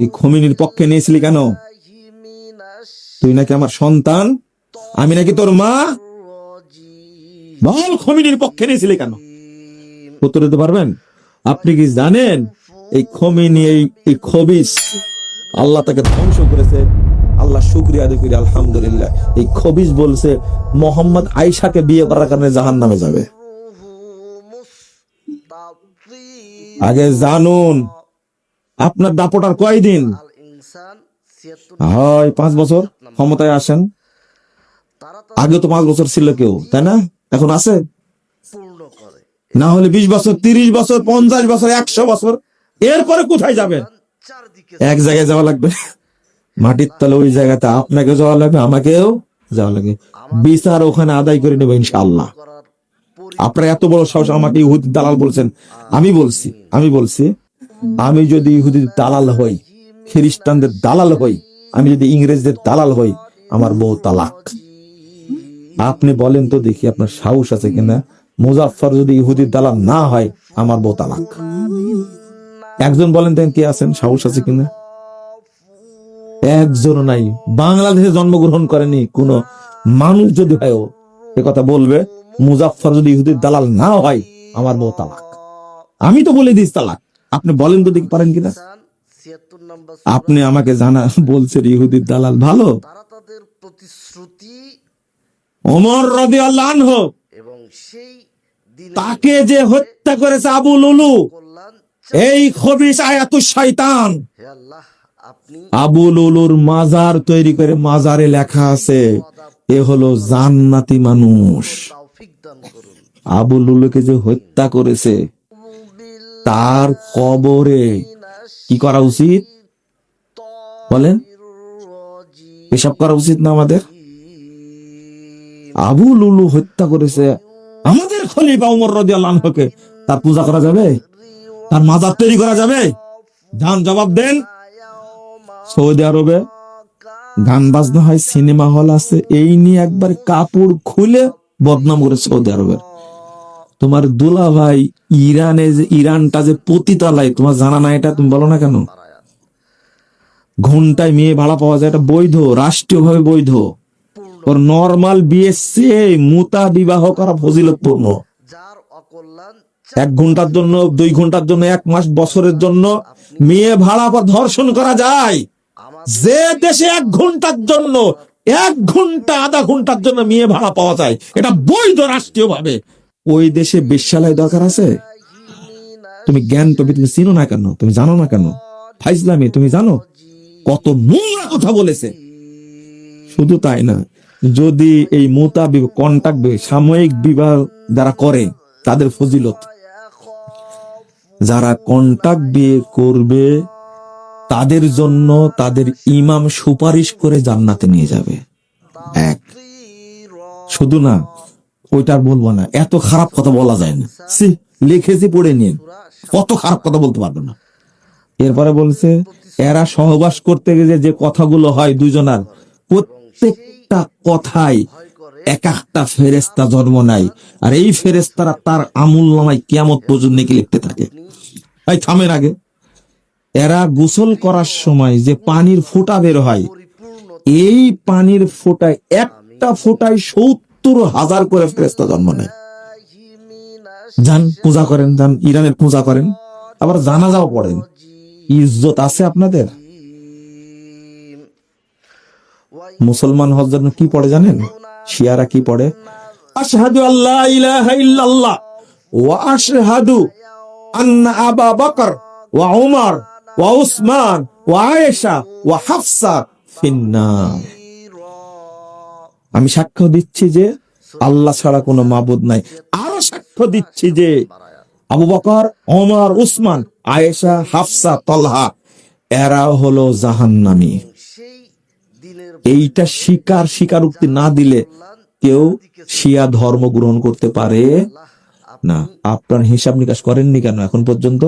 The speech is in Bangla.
এই খমিনির পক্ষে নিয়েছিলি কেন? তুই নাকি আমার সন্তান, আমি নাকি তোর মা? বল, খমিনির পক্ষে নিয়েছিলি কেন? উত্তর দিতে পারবেন? আপনি কি জানেন এই খমিনি, এই খবিস, আল্লাহ তাকে ধ্বংস করেছে। আল্লাহ শুকরিয়া আদায় করি, আলহামদুলিল্লাহ। এই খবিস বলছে মোহাম্মদ আয়েশাকে বিয়ে করার কারণে জাহান্নামে যাবে। আগে জানুন আপনার দাপটার কয়দিন হয়? 5 বছর ক্ষমতায় আসেন, আগে তো 5 বছর ছিল কেউ, তাই না? এখন আছে না হলে 20 বছর, 30 বছর, 50 বছর, 100 বছর, এরপরে কোথায় যাবেন? এক জায়গায় যাওয়া লাগবে, মাটির তলে। ওই জায়গাতে আপনাকে যাওয়া লাগবে, আমাকেও যাওয়া লাগবে। বিচার ওখানে আদায় করে নেবো ইনশাআল্লাহ। আপনারা এত বড় সাহস, আমাকে ইহুদির দালাল বলছেন। আমি বলছি আমি যদি ইহুদির দালাল হই, খ্রিস্টানদের দালাল হই, আমি যদি ইংরেজদের দালাল হই, আমার বউ তালাক। আপনি বলেন তো দেখি, আপনার সাহস আছে কিনা? মুজাফফর যদি ইহুদির দালাল না হয়, আমার বউ তালাক। একজন বলেন দেন কে আছেন, সাহস আছে কিনা? একজনও নাই। বাংলাদেশে জন্মগ্রহণ করেনি কোন মানুষ যদি হয়, এ কথা বলবে মুজাফফর যদি ইহুদির দালাল না হয়, আমার বউ তালাক। আমি তো বলে দিস তালাক। আপনি বলেন তো দেখি পারেন কিনা? আপনি আমাকে জানা বলছেন ইহুদির দালাল ভালো। ওমর রাদিয়াল্লাহু আনহু তাকে যে হত্যা করেছে আবু লুলু, এই খবিস আয়াতুশ শয়তান, আবু লুলুর মাজার তৈরি করে মাজারে লেখা আছে এ হলো জান্নাতি মানুষ। আবু লুলুকে যে হত্যা করেছে, তার কবরে কি করা উচিত বলেন? এসব করা উচিত না আমাদের? আবু লুলু হত্যা করেছে আমাদের খলিফা ওমর রাদিয়াল্লাহু আনহুকে, তার পূজা করা যাবে? তার মাজার তৈরি করা যাবে? যান জবাব দেন। সৌদি আরবে গান বাজনা হয়, সিনেমা হল আছে, এই নিয়ে একবার কাপড় খুলে বদনাম করে সৌদি আরবের। তোমার দুলা ভাই ইরানে, যে ইরানটা যে পতিতালয়, তোমার জানা না এটা? তুমি বলো না কেন? ঘন্টায় মেয়ে ভাড়া পাওয়া যায়, এটা বৈধ, রাষ্ট্রীয় ভাবে বৈধ। ওর নরমাল বিয়ে চেয়ে মুতা বিবাহ করা ফজিলতপূর্ণ। 1 ঘন্টার জন্য, 2 ঘন্টার জন্য, 1 মাস, বছরের জন্য মেয়ে ভাড়া পর ধর্ষণ করা যায়। যে দেশে 1 ঘন্টার জন্য, 1 ঘন্টা, আধা ঘন্টার জন্য মেয়ে ভাড়া পাওয়া যায়, এটা বৈধ রাষ্ট্রীয় ভাবে, ওই দেশে বেশ্যালয় দরকার আছে? তুমি জ্ঞান, তুমি চিনো না কেন? তুমি জানো না কেন? ফাইজলামি, তুমি জানো কত নোংরা কথা বলেছে। শুধু তাই না, যদি এই মুতাবিব, কন্টাক্ট, সাময়িক বিবাহ যারা করে তাদের ফজিলত, যারা কন্টাক্ট বিয়ে করবে তাদের জন্য তাদের ইমাম সুপারিশ করে জান্নাতে নিয়ে যাবে। এক, শুধু না, ওইটার বলবো না, এত খারাপ কথা বলা যায় না। লিখেছি, পড়ে নিন, কত খারাপ কথা বলতে পারবে না। এরপরে বলছে এরা সহবাস করতে গেলে যে কথাগুলো হয় দুজনার, প্রত্যেকটা কথায় এক একটা ফেরেশতা জন্ম নেয়, আর এই ফেরেশতারা তার আমুলনামায় কিয়ামত পর্যন্ত কি লিখতে থাকে। এই থামের আগে, এরা গোসল করার সময় যে পানির ফোঁটা বের হয়, এই পানির ফোঁটায় একটা ফোঁটায় 70,000 করে ফেরেশতা জন্ম নেয়। যান পূজা করেন, যান ইরানের পূজা করেন, আবার জানাজাও পড়েন। ইজ্জত আছে আপনাদের? মুসলমান হওয়ার জন্য কি পড়ে জানেন? শিয়ারা কি পড়ে? আশহাদু আল্লা ইলাহা ইল্লাল্লাহ ওয়া আশহাদু আন্না আবা বকর ওয়া উমর ওয়া উসমান ওয়া আয়েশা ওয়া হাফসা ফিন্নার। আমি সাক্ষ্য দিচ্ছি যে আল্লাহ ছাড়া কোনো মাবুদ নাই। আরো সাক্ষ্য দিচ্ছি যে আবু বকর, ওমর, উসমান, আয়েশা, হাফসা, তলহা এরা হলো জাহান্নামী। এইটা স্বীকারোক্তি না দিলে কেউ শিয়া ধর্ম গ্রহণ করতে পারে না। আপনার হিসাব নিকাশ করেননি কেন এখন পর্যন্ত?